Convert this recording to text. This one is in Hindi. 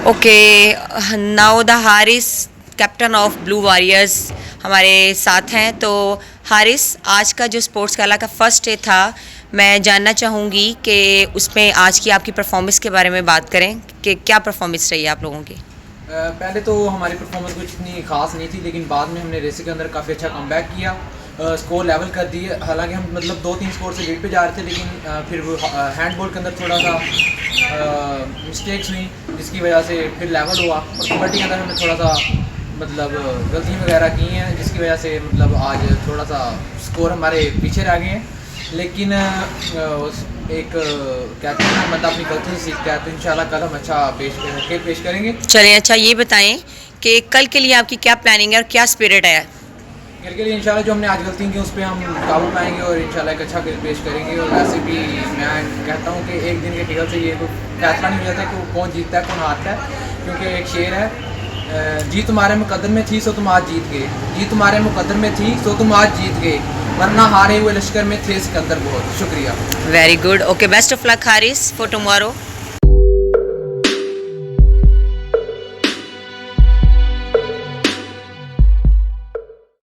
Okay, now the Haris captain of blue warriors हमारे साथ हैं। तो हारिस, आज का जो स्पोर्ट्स गाला का फर्स्ट डे था, मैं जानना चाहूँगी कि उसमें आज की आपकी परफॉर्मेंस के बारे में बात करें कि क्या परफॉर्मेंस रही आप लोगों की। पहले तो हमारी परफॉर्मेंस कुछ इतनी खास नहीं थी, लेकिन बाद में हमने रेस के अंदर काफ़ी अच्छा कमबैक किया, स्कोर लेवल कर दिए। हालांकि हम मतलब 2-3 स्कोर से लीड पे जा रहे थे, लेकिन फिर वो हैंडबॉल के अंदर थोड़ा सा मिस्टेक्स हुई, जिसकी वजह से फिर लेवल हुआ। और कबड्डी के अंदर हमने थोड़ा सा मतलब गलती वगैरह की हैं, जिसकी वजह से मतलब आज थोड़ा सा स्कोर हमारे पीछे रह गए हैं। लेकिन एक कहते हैं ना, मतलब अपनी गलती से सीखता है, तो इंशाल्लाह कल हम अच्छा पेश करेंगे। चलें, अच्छा ये बताएं कि कल के लिए आपकी क्या प्लानिंग है और क्या स्पिरिट है। खेल के लिए इंशाल्लाह जो हमने आज गलती की उस पर हम काबू पाएंगे और इंशाल्लाह एक अच्छा खेल पेश करेंगे। और वैसे भी मैं कहता हूँ कि एक दिन के टिकट से ये तो फैसला नहीं हो जाता कि वो कौन जीतता है कौन हारता है, क्योंकि एक शेर है, जीत तुम्हारे मुकद्दर में थी सो तुम आज जीत गए, जीत तुम्हारे मुकद्दर में थी सो तुम आज जीत गए, वरना हारे हुए लश्कर में थे सिकंदर बहुत। शुक्रिया। Very good. Okay, best of luck Haris for tomorrow.